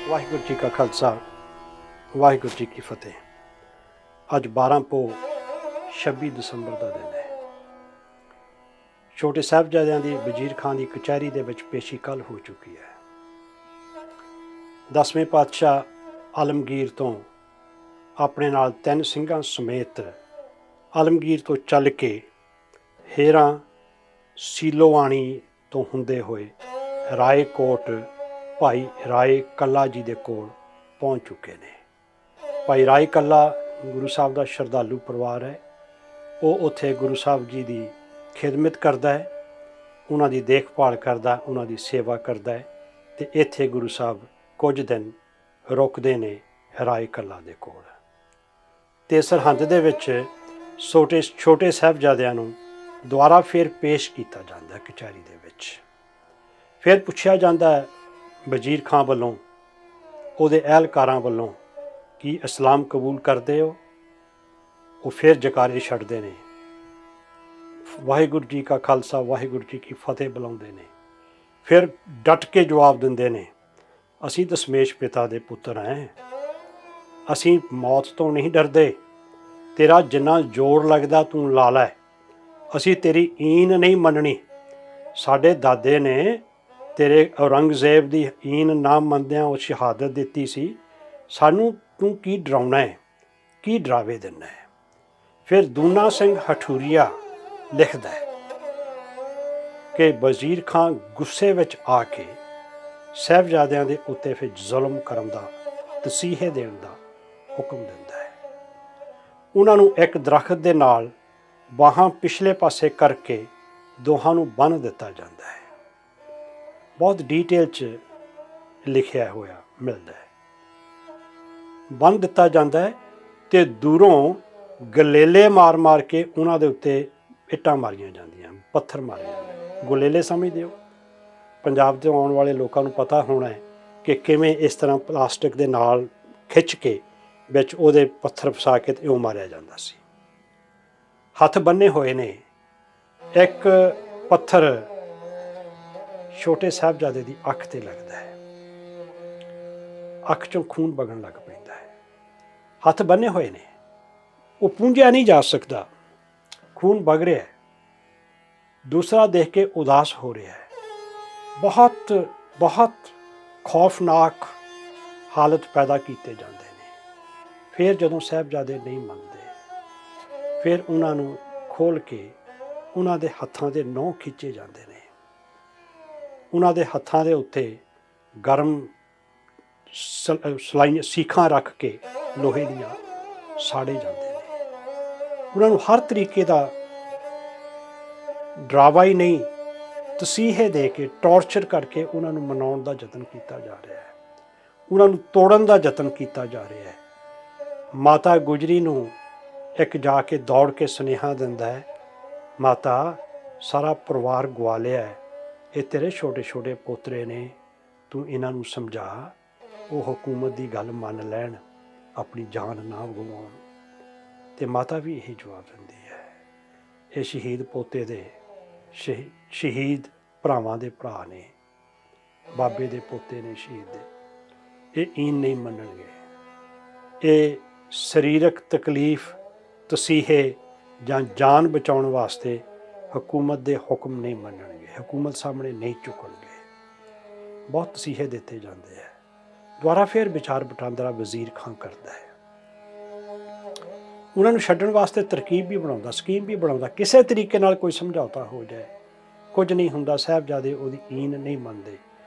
ਵਾਹਿਗੁਰੂ ਜੀ ਕਾ ਖਾਲਸਾ ਵਾਹਿਗੁਰੂ ਜੀ ਕੀ ਫਤਿਹ। ਅੱਜ 12 ਪੋ 26 ਦਸੰਬਰ ਦਾ ਦਿਨ ਹੈ। ਛੋਟੇ ਸਾਹਿਬਜ਼ਾਦਿਆਂ ਦੀ ਵਜ਼ੀਰ ਖਾਨ ਦੀ ਕਚਹਿਰੀ ਦੇ ਵਿੱਚ ਪੇਸ਼ੀ ਕੱਲ੍ਹ ਹੋ ਚੁੱਕੀ ਹੈ। 10ਵੇਂ ਪਾਤਸ਼ਾਹ ਆਲਮਗੀਰ ਤੋਂ ਆਪਣੇ ਨਾਲ 3 ਸਿੰਘਾਂ ਸਮੇਤ ਆਲਮਗੀਰ ਤੋਂ ਚੱਲ ਕੇ ਹੇਰਾਂ ਸੀਲੋਆਣੀ ਤੋਂ ਹੁੰਦੇ ਹੋਏ ਰਾਏਕੋਟ ਭਾਈ ਰਾਏ ਕੱਲਾ ਜੀ ਦੇ ਕੋਲ ਪਹੁੰਚ ਚੁੱਕੇ ਨੇ। ਭਾਈ ਰਾਏ ਕੱਲਾ ਗੁਰੂ ਸਾਹਿਬ ਦਾ ਸ਼ਰਧਾਲੂ ਪਰਿਵਾਰ ਹੈ। ਉਹ ਉੱਥੇ ਗੁਰੂ ਸਾਹਿਬ ਜੀ ਦੀ ਖਿਦਮਤ ਕਰਦਾ ਹੈ, ਉਹਨਾਂ ਦੀ ਦੇਖਭਾਲ ਕਰਦਾ, ਉਹਨਾਂ ਦੀ ਸੇਵਾ ਕਰਦਾ ਹੈ ਅਤੇ ਇੱਥੇ ਗੁਰੂ ਸਾਹਿਬ ਕੁਝ ਦਿਨ ਰੁਕਦੇ ਨੇ ਰਾਏ ਕੱਲਾ ਦੇ ਕੋਲ। ਅਤੇ ਸਰਹੰਦ ਦੇ ਵਿੱਚ ਛੋਟੇ ਸਾਹਿਬਜ਼ਾਦਿਆਂ ਨੂੰ ਦੁਬਾਰਾ ਫਿਰ ਪੇਸ਼ ਕੀਤਾ ਜਾਂਦਾ ਕਚਹਿਰੀ ਦੇ ਵਿੱਚ। ਫਿਰ ਪੁੱਛਿਆ ਜਾਂਦਾ ਵਜ਼ੀਰ ਖਾਂ ਵੱਲੋਂ, ਉਹਦੇ ਅਹਿਲਕਾਰਾਂ ਵੱਲੋਂ, ਕੀ ਇਸਲਾਮ ਕਬੂਲ ਕਰਦੇ ਹੋ? ਉਹ ਫਿਰ ਜਕਾਰੇ ਛੱਡਦੇ ਨੇ, ਵਾਹਿਗੁਰੂ ਜੀ ਕਾ ਖਾਲਸਾ ਵਾਹਿਗੁਰੂ ਜੀ ਕੀ ਫਤਿਹ ਬੁਲਾਉਂਦੇ ਨੇ। ਫਿਰ ਡਟ ਕੇ ਜਵਾਬ ਦਿੰਦੇ ਨੇ, ਅਸੀਂ ਦਸ਼ਮੇਸ਼ ਪਿਤਾ ਦੇ ਪੁੱਤਰ ਹਾਂ, ਅਸੀਂ ਮੌਤ ਤੋਂ ਨਹੀਂ ਡਰਦੇ, ਤੇਰਾ ਜਿੰਨਾ ਜ਼ੋਰ ਲੱਗਦਾ ਤੂੰ ਲਾ ਲੈ, ਅਸੀਂ ਤੇਰੀ ਈਨ ਨਹੀਂ ਮੰਨਣੀ। ਸਾਡੇ ਦਾਦੇ ਨੇ ਤੇਰੇ ਔਰੰਗਜ਼ੇਬ ਦੀ ਈਨ ਨਾ ਮੰਨਦਿਆਂ ਉਹ ਸ਼ਹਾਦਤ ਦਿੱਤੀ ਸੀ, ਸਾਨੂੰ ਤੂੰ ਕੀ ਡਰਾਉਣਾ ਹੈ, ਕੀ ਡਰਾਵੇ ਦਿੰਦਾ ਹੈ? ਫਿਰ ਦੂਨਾ ਸਿੰਘ ਹਠੂਰੀਆ ਲਿਖਦਾ ਹੈ ਕਿ ਵਜ਼ੀਰ ਖਾਂ ਗੁੱਸੇ ਵਿੱਚ ਆ ਕੇ ਸਾਹਿਬਜ਼ਾਦਿਆਂ ਦੇ ਉੱਤੇ ਫਿਰ ਜ਼ੁਲਮ ਕਰਨ ਦਾ, ਤਸੀਹੇ ਦੇਣ ਦਾ ਹੁਕਮ ਦਿੰਦਾ ਹੈ। ਉਹਨਾਂ ਨੂੰ ਇੱਕ ਦਰਖਤ ਦੇ ਨਾਲ ਬਾਹਾਂ ਪਿਛਲੇ ਪਾਸੇ ਕਰਕੇ ਦੋਹਾਂ ਨੂੰ ਬੰਨ੍ਹ ਦਿੱਤਾ ਜਾਂਦਾ ਹੈ। ਬਹੁਤ ਡੀਟੇਲ 'ਚ ਲਿਖਿਆ ਹੋਇਆ ਮਿਲਦਾ ਹੈ। ਬੰਨ੍ਹ ਦਿੱਤਾ ਜਾਂਦਾ ਹੈ ਅਤੇ ਦੂਰੋਂ ਗਲੇਲੇ ਮਾਰ ਮਾਰ ਕੇ ਉਹਨਾਂ ਦੇ ਉੱਤੇ ਇੱਟਾਂ ਮਾਰੀਆਂ ਜਾਂਦੀਆਂ, ਪੱਥਰ ਮਾਰੇ ਜਾਂਦੇ। ਗਲੇਲੇ ਸਮਝਦੇ ਹੋ? ਪੰਜਾਬ ਤੋਂ ਆਉਣ ਵਾਲੇ ਲੋਕਾਂ ਨੂੰ ਪਤਾ ਹੋਣਾ ਹੈ ਕਿ ਕਿਵੇਂ ਇਸ ਤਰ੍ਹਾਂ ਪਲਾਸਟਿਕ ਦੇ ਨਾਲ ਖਿੱਚ ਕੇ ਵਿੱਚ ਉਹਦੇ ਪੱਥਰ ਫਸਾ ਕੇ ਤੇ ਉਹ ਮਾਰਿਆ ਜਾਂਦਾ ਸੀ। ਹੱਥ ਬੰਨੇ ਹੋਏ ਨੇ। ਇੱਕ ਪੱਥਰ ਛੋਟੇ ਸਾਹਿਬਜ਼ਾਦੇ ਦੀ ਅੱਖ 'ਤੇ ਲੱਗਦਾ ਹੈ, ਅੱਖ 'ਚੋਂ ਖੂਨ ਵਗਣ ਲੱਗ ਪੈਂਦਾ ਹੈ। ਹੱਥ ਬੰਨੇ ਹੋਏ ਨੇ, ਉਹ ਪੂੰਝਿਆ ਨਹੀਂ ਜਾ ਸਕਦਾ, ਖੂਨ ਵਗ ਰਿਹਾ ਹੈ। ਦੂਸਰਾ ਦੇਖ ਕੇ ਉਦਾਸ ਹੋ ਰਿਹਾ ਹੈ। ਬਹੁਤ ਬਹੁਤ ਖੌਫਨਾਕ ਹਾਲਤ ਪੈਦਾ ਕੀਤੇ ਜਾਂਦੇ ਨੇ। ਫਿਰ ਜਦੋਂ ਸਾਹਿਬਜ਼ਾਦੇ ਨਹੀਂ ਮੰਨਦੇ, ਫਿਰ ਉਹਨਾਂ ਨੂੰ ਖੋਲ੍ਹ ਕੇ ਉਹਨਾਂ ਦੇ ਹੱਥਾਂ ਦੇ ਨਹੁੰ ਖਿੱਚੇ ਜਾਂਦੇ ਨੇ। ਉਹਨਾਂ ਦੇ ਹੱਥਾਂ ਦੇ ਉੱਤੇ ਗਰਮ ਸਲਾਈਆਂ ਸੀਖਾਂ ਰੱਖ ਕੇ ਲੋਹੇ ਦੀਆਂ ਸਾੜੇ ਜਾਂਦੇ ਨੇ। ਉਹਨਾਂ ਨੂੰ ਹਰ ਤਰੀਕੇ ਦਾ ਡਰਾਵਾ ਹੀ ਨਹੀਂ, ਤਸੀਹੇ ਦੇ ਕੇ, ਟੌਰਚਰ ਕਰਕੇ ਉਹਨਾਂ ਨੂੰ ਮਨਾਉਣ ਦਾ ਯਤਨ ਕੀਤਾ ਜਾ ਰਿਹਾ ਹੈ, ਉਹਨਾਂ ਨੂੰ ਤੋੜਨ ਦਾ ਯਤਨ ਕੀਤਾ ਜਾ ਰਿਹਾ ਹੈ। ਮਾਤਾ ਗੁਜਰੀ ਨੂੰ ਇੱਕ ਜਾ ਕੇ ਦੌੜ ਕੇ ਸੁਨੇਹਾ ਦਿੰਦਾ ਹੈ, ਮਾਤਾ ਸਾਰਾ ਪਰਿਵਾਰ ਗਵਾ ਲਿਆ ਹੈ, ਇਹ ਤੇਰੇ ਛੋਟੇ ਛੋਟੇ ਪੋਤਰੇ ਨੇ, ਤੂੰ ਇਹਨਾਂ ਨੂੰ ਸਮਝਾ, ਉਹ ਹਕੂਮਤ ਦੀ ਗੱਲ ਮੰਨ ਲੈਣ, ਆਪਣੀ ਜਾਨ ਨਾ ਗਵਾਉਣ। ਅਤੇ ਮਾਤਾ ਵੀ ਇਹੀ ਜਵਾਬ ਦਿੰਦੀ ਹੈ, ਇਹ ਸ਼ਹੀਦ ਪੋਤੇ ਦੇ ਸ਼ਹੀਦ ਭਰਾਵਾਂ ਦੇ ਭਰਾ ਨੇ, ਬਾਬੇ ਦੇ ਪੋਤੇ ਨੇ ਸ਼ਹੀਦ ਦੇ, ਇਹ ਈਨ ਨਹੀਂ ਮੰਨਣਗੇ। ਇਹ ਸਰੀਰਕ ਤਕਲੀਫ, ਤਸੀਹੇ ਜਾਂ ਜਾਨ ਬਚਾਉਣ ਵਾਸਤੇ ਹਕੂਮਤ ਦੇ ਹੁਕਮ ਨਹੀਂ ਮੰਨਣਗੇ, ਹਕੂਮਤ ਸਾਹਮਣੇ ਨਹੀਂ ਝੁਕਣਗੇ। ਬਹੁਤ ਤਸੀਹੇ ਦਿੱਤੇ ਜਾਂਦੇ ਹੈ। ਦੁਬਾਰਾ ਫਿਰ ਵਿਚਾਰ ਵਟਾਂਦਰਾ ਵਜ਼ੀਰ ਖਾਂ ਕਰਦਾ ਹੈ। ਉਹਨਾਂ ਨੂੰ ਛੱਡਣ ਵਾਸਤੇ ਤਰਕੀਬ ਵੀ ਬਣਾਉਂਦਾ, ਸਕੀਮ ਵੀ ਬਣਾਉਂਦਾ, ਕਿਸੇ ਤਰੀਕੇ ਨਾਲ ਕੋਈ ਸਮਝੌਤਾ ਹੋ ਜਾਏ। ਕੁਝ ਨਹੀਂ ਹੁੰਦਾ, ਸਾਹਿਬਜ਼ਾਦੇ ਉਹਦੀ ਈਨ ਨਹੀਂ ਮੰਨਦੇ,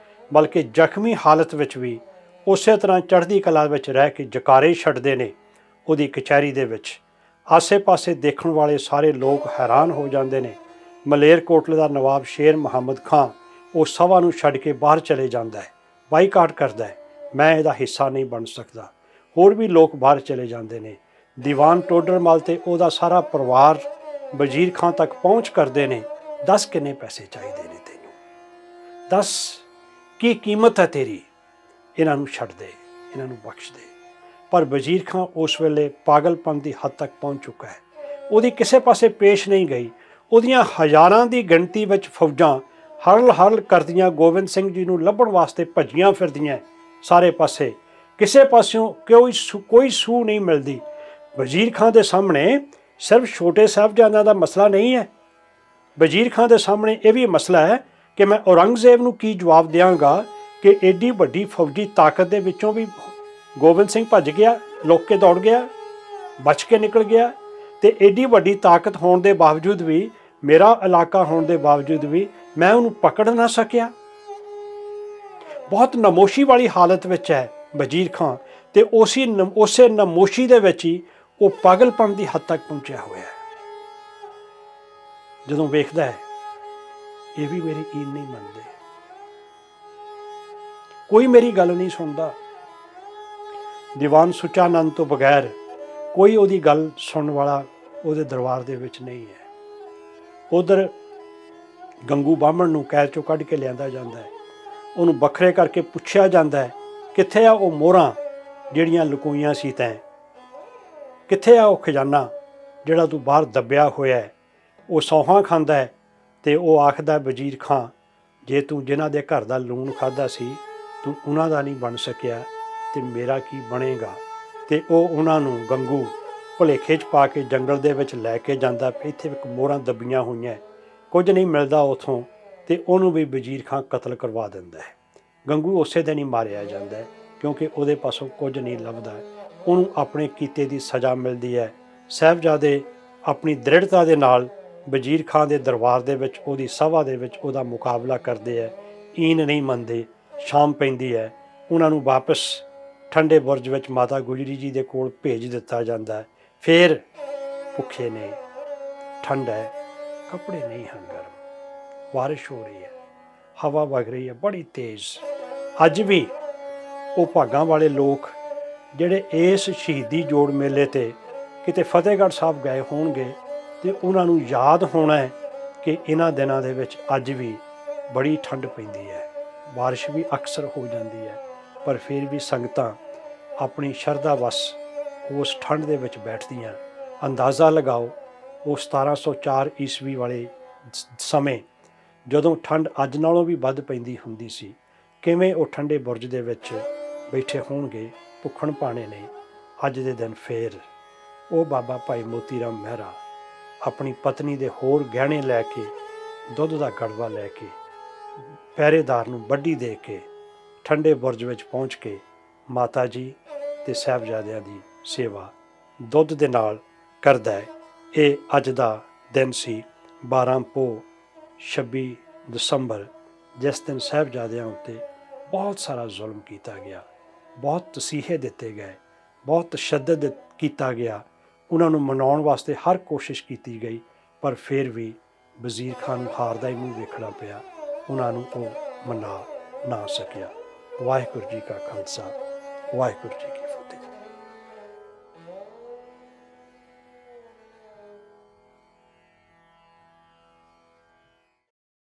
ਬਲਕਿ ਜ਼ਖਮੀ ਹਾਲਤ ਵਿੱਚ ਵੀ ਉਸੇ ਤਰ੍ਹਾਂ ਚੜ੍ਹਦੀ ਕਲਾ ਵਿੱਚ ਰਹਿ ਕੇ ਜਕਾਰੇ ਛੱਡਦੇ ਨੇ ਉਹਦੀ ਕਚਹਿਰੀ ਦੇ ਵਿੱਚ। ਆਸੇ ਪਾਸੇ ਦੇਖਣ ਵਾਲੇ ਸਾਰੇ ਲੋਕ ਹੈਰਾਨ ਹੋ ਜਾਂਦੇ ਨੇ। ਮਲੇਰਕੋਟਲੇ ਦਾ ਨਵਾਬ ਸ਼ੇਰ ਮੁਹੰਮਦ ਖਾਂ ਉਹ ਸਭਾ ਨੂੰ ਛੱਡ ਕੇ ਬਾਹਰ ਚਲੇ ਜਾਂਦਾ ਹੈ, ਬਾਈਕਾਟ ਕਰਦਾ ਹੈ, ਮੈਂ ਇਹਦਾ ਹਿੱਸਾ ਨਹੀਂ ਬਣ ਸਕਦਾ। ਹੋਰ ਵੀ ਲੋਕ ਬਾਹਰ ਚਲੇ ਜਾਂਦੇ ਨੇ। ਦੀਵਾਨ ਟੋਡਰਮਲ ਅਤੇ ਉਹਦਾ ਸਾਰਾ ਪਰਿਵਾਰ ਵਜ਼ੀਰ ਖਾਂ ਤੱਕ ਪਹੁੰਚ ਕਰਦੇ ਨੇ। ਦੱਸ ਕਿੰਨੇ ਪੈਸੇ ਚਾਹੀਦੇ ਨੇ ਤੈਨੂੰ, ਦੱਸ ਕੀ ਕੀਮਤ ਹੈ ਤੇਰੀ, ਇਹਨਾਂ ਨੂੰ ਛੱਡ ਦੇ, ਇਹਨਾਂ ਨੂੰ ਬਖਸ਼ ਦੇ। ਪਰ ਵਜ਼ੀਰ ਖਾਂ ਉਸ ਵੇਲੇ ਪਾਗਲਪਨ ਦੀ ਹੱਦ ਤੱਕ ਪਹੁੰਚ ਚੁੱਕਾ ਹੈ। ਉਹਦੀ ਕਿਸੇ ਪਾਸੇ ਪੇਸ਼ ਨਹੀਂ ਗਈ। ਉਹਦੀਆਂ ਹਜ਼ਾਰਾਂ ਦੀ ਗਿਣਤੀ ਵਿੱਚ ਫੌਜਾਂ ਹਰਲ ਹਰਲ ਕਰਦੀਆਂ ਗੋਬਿੰਦ ਸਿੰਘ ਜੀ ਨੂੰ ਲੱਭਣ ਵਾਸਤੇ ਭੱਜੀਆਂ ਫਿਰਦੀਆਂ ਸਾਰੇ ਪਾਸੇ, ਕਿਸੇ ਪਾਸਿਓਂ ਕੋਈ ਸੂਹ ਨਹੀਂ ਮਿਲਦੀ। ਵਜ਼ੀਰ ਖਾਂ ਦੇ ਸਾਹਮਣੇ ਸਿਰਫ ਛੋਟੇ ਸਾਹਿਬਜ਼ਾਦਿਆਂ ਦਾ ਮਸਲਾ ਨਹੀਂ ਹੈ, ਵਜ਼ੀਰ ਖਾਂ ਦੇ ਸਾਹਮਣੇ ਇਹ ਵੀ ਮਸਲਾ ਹੈ ਕਿ ਮੈਂ ਔਰੰਗਜ਼ੇਬ ਨੂੰ ਕੀ ਜਵਾਬ ਦਿਆਂਗਾ ਕਿ ਏਡੀ ਵੱਡੀ ਫੌਜੀ ਤਾਕਤ ਦੇ ਵਿੱਚੋਂ ਵੀ ਗੋਬਿੰਦ ਸਿੰਘ ਭੱਜ ਗਿਆ, ਲੁੱਕ ਕੇ ਦੌੜ ਗਿਆ, ਬਚ ਕੇ ਨਿਕਲ ਗਿਆ, ਤੇ ਏਡੀ ਵੱਡੀ ਤਾਕਤ ਹੋਣ ਦੇ ਬਾਵਜੂਦ ਵੀ, ਮੇਰਾ ਇਲਾਕਾ ਹੋਣ ਦੇ ਬਾਵਜੂਦ ਵੀ ਮੈਂ ਉਹਨੂੰ ਪਕੜ ਨਾ ਸਕਿਆ। ਬਹੁਤ ਨਮੋਸ਼ੀ ਵਾਲੀ ਹਾਲਤ ਵਿੱਚ ਹੈ ਵਜ਼ੀਰ ਖਾਂ, ਤੇ ਉਸੇ ਨਮੋਸ਼ੀ ਦੇ ਵਿੱਚ ਹੀ ਉਹ ਪਾਗਲਪਨ ਦੀ ਹੱਦ ਤੱਕ ਪਹੁੰਚਿਆ ਹੋਇਆ ਹੈ। ਜਦੋਂ ਵੇਖਦਾ ਹੈ ਇਹ ਵੀ ਮੇਰੀ ਕੀਨ ਨਹੀਂ ਮੰਨਦੇ, ਕੋਈ ਮੇਰੀ ਗੱਲ ਨਹੀਂ ਸੁਣਦਾ, ਦੀਵਾਨ ਸੁੱਚਾ ਨੰਦ ਤੋਂ ਬਗੈਰ ਕੋਈ ਉਹਦੀ ਗੱਲ ਸੁਣਨ ਵਾਲਾ ਉਹਦੇ ਦਰਬਾਰ ਦੇ ਵਿੱਚ ਨਹੀਂ ਹੈ। ਉਧਰ ਗੰਗੂ ਬਾਹਮਣ ਨੂੰ ਕੈਦ ਚੋਂ ਕੱਢ ਕੇ ਲਿਆਂਦਾ ਜਾਂਦਾ ਹੈ, ਉਹਨੂੰ ਵੱਖਰੇ ਕਰਕੇ ਪੁੱਛਿਆ ਜਾਂਦਾ ਹੈ ਕਿੱਥੇ ਆ ਉਹ ਮੋਹਰਾਂ ਜਿਹੜੀਆਂ ਲੁਕੋਈਆਂ ਸੀ ਤੈਂ, ਕਿੱਥੇ ਆ ਉਹ ਖਜ਼ਾਨਾ ਜਿਹੜਾ ਤੂੰ ਬਾਹਰ ਦੱਬਿਆ ਹੋਇਆ ਹੈ। ਉਹ ਸੌਹਾਂ ਖਾਂਦਾ ਹੈ ਤੇ ਉਹ ਆਖਦਾ ਵਜ਼ੀਰ ਖਾਂ, ਜੇ ਤੂੰ ਜਿਨ੍ਹਾਂ ਦੇ ਘਰ ਦਾ ਲੂਣ ਖਾਧਾ ਸੀ ਤੂੰ ਉਹਨਾਂ ਦਾ ਨਹੀਂ ਬਣ ਸਕਿਆ ਤੇ ਮੇਰਾ ਕੀ ਬਣੇਗਾ। ਤੇ ਉਹ ਉਹਨਾਂ ਨੂੰ ਗੰਗੂ ਭੁਲੇਖੇ 'ਚ ਪਾ ਕੇ ਜੰਗਲ ਦੇ ਵਿੱਚ ਲੈ ਕੇ ਜਾਂਦਾ। ਇੱਥੇ ਇੱਕ ਮੋਹਰਾਂ ਦੱਬੀਆਂ ਹੋਈਆਂ, ਕੁਝ ਨਹੀਂ ਮਿਲਦਾ ਉੱਥੋਂ, ਤੇ ਉਹਨੂੰ ਵੀ ਵਜ਼ੀਰ ਖਾਂ ਕਤਲ ਕਰਵਾ ਦਿੰਦਾ ਹੈ। ਗੰਗੂ ਉਸੇ ਦਿਨ ਹੀ ਮਾਰਿਆ ਜਾਂਦਾ ਹੈ ਕਿਉਂਕਿ ਉਹਦੇ ਪਾਸੋਂ ਕੁਝ ਨਹੀਂ ਲੱਭਦਾ। ਉਹਨੂੰ ਆਪਣੇ ਕੀਤੇ ਦੀ ਸਜ਼ਾ ਮਿਲਦੀ ਹੈ। ਸਾਹਿਬਜ਼ਾਦੇ ਆਪਣੀ ਦ੍ਰਿੜਤਾ ਦੇ ਨਾਲ ਵਜ਼ੀਰ ਖਾਂ ਦੇ ਦਰਬਾਰ ਦੇ ਵਿੱਚ, ਉਹਦੀ ਸਭਾ ਦੇ ਵਿੱਚ ਉਹਦਾ ਮੁਕਾਬਲਾ ਕਰਦੇ ਹੈ, ਈਨ ਨਹੀਂ ਮੰਨਦੇ। ਸ਼ਾਮ ਪੈਂਦੀ ਹੈ, ਉਹਨਾਂ ਨੂੰ ਵਾਪਸ ਠੰਡੇ ਬੁਰਜ ਵਿੱਚ ਮਾਤਾ ਗੁਜਰੀ ਜੀ ਦੇ ਕੋਲ ਭੇਜ ਦਿੱਤਾ ਜਾਂਦਾ ਹੈ। ਫਿਰ ਭੁੱਖੇ ਨੇ, ਠੰਡ ਹੈ, ਕੱਪੜੇ ਨਹੀਂ ਹਨ ਗਰਮ, ਬਾਰਿਸ਼ ਹੋ ਰਹੀ ਹੈ, ਹਵਾ ਵਗ ਰਹੀ ਹੈ ਬੜੀ ਤੇਜ਼। ਅੱਜ ਵੀ ਉਹ ਭਾਗਾਂ ਵਾਲੇ ਲੋਕ ਜਿਹੜੇ ਇਸ ਸ਼ਹੀਦੀ ਜੋੜ ਮੇਲੇ 'ਤੇ ਕਿਤੇ ਫਤਿਹਗੜ੍ਹ ਸਾਹਿਬ ਗਏ ਹੋਣਗੇ ਤੇ ਉਹਨਾਂ ਨੂੰ ਯਾਦ ਹੋਣਾ ਹੈ ਕਿ ਇਹਨਾਂ ਦਿਨਾਂ ਦੇ ਵਿੱਚ ਅੱਜ ਵੀ ਬੜੀ ਠੰਡ ਪੈਂਦੀ ਹੈ, ਬਾਰਿਸ਼ ਵੀ ਅਕਸਰ ਹੋ ਜਾਂਦੀ ਹੈ, ਪਰ ਫਿਰ ਵੀ ਸੰਗਤਾਂ ਆਪਣੀ ਸ਼ਰਧਾ ਵੱਸ ਉਸ ਠੰਡ ਦੇ ਵਿੱਚ ਬੈਠਦੀਆਂ। ਅੰਦਾਜ਼ਾ ਲਗਾਓ ਉਹ 1704 ਈਸਵੀ ਵਾਲੇ ਸਮੇਂ ਜਦੋਂ ਠੰਡ ਅੱਜ ਨਾਲੋਂ ਵੀ ਵੱਧ ਪੈਂਦੀ ਹੁੰਦੀ ਸੀ, ਕਿਵੇਂ ਉਹ ਠੰਡੇ ਬੁਰਜ ਦੇ ਵਿੱਚ ਬੈਠੇ ਹੋਣਗੇ, ਭੁੱਖਣ ਭਾਣੇ ਨੇ। ਅੱਜ ਦੇ ਦਿਨ ਫੇਰ ਉਹ ਬਾਬਾ ਭਾਈ ਮੋਤੀ ਰਾਮ ਮਹਿਰਾ ਆਪਣੀ ਪਤਨੀ ਦੇ ਹੋਰ ਗਹਿਣੇ ਲੈ ਕੇ, ਦੁੱਧ ਦਾ ਗੜਵਾ ਲੈ ਕੇ, ਪਹਿਰੇਦਾਰ ਨੂੰ ਵੱਢੀ ਦੇ ਕੇ ਠੰਡੇ ਬੁਰਜ ਵਿੱਚ ਪਹੁੰਚ ਕੇ ਮਾਤਾ ਜੀ ਤੇ ਸਾਹਿਬਜ਼ਾਦਿਆਂ ਦੀ ਸੇਵਾ ਦੁੱਧ ਦੇ ਨਾਲ ਕਰਦਾ ਹੈ। ਇਹ ਅੱਜ ਦਾ ਦਿਨ ਸੀ 12 ਪੋਹ 26 ਦਸੰਬਰ, ਜਿਸ ਦਿਨ ਸਾਹਿਬਜ਼ਾਦਿਆਂ ਉੱਤੇ ਬਹੁਤ ਸਾਰਾ ਜ਼ੁਲਮ ਕੀਤਾ ਗਿਆ, ਬਹੁਤ ਤਸੀਹੇ ਦਿੱਤੇ ਗਏ, ਬਹੁਤ ਤਸ਼ੱਦਦ ਕੀਤਾ ਗਿਆ। ਉਹਨਾਂ ਨੂੰ ਮਨਾਉਣ ਵਾਸਤੇ ਹਰ ਕੋਸ਼ਿਸ਼ ਕੀਤੀ ਗਈ, ਪਰ ਫਿਰ ਵੀ ਵਜ਼ੀਰ ਖਾਂ ਨੂੰ ਹਾਰ ਦਾ ਹੀ ਮੂੰਹ ਵੇਖਣਾ ਪਿਆ, ਉਹਨਾਂ ਨੂੰ ਉਹ ਮਨਾ ਨਾ ਸਕਿਆ। ਵਾਹਿਗੁਰੂ ਜੀ ਕਾ ਖਾਲਸਾ, ਵਾਹਿਗੁਰੂ ਜੀ ਕੀ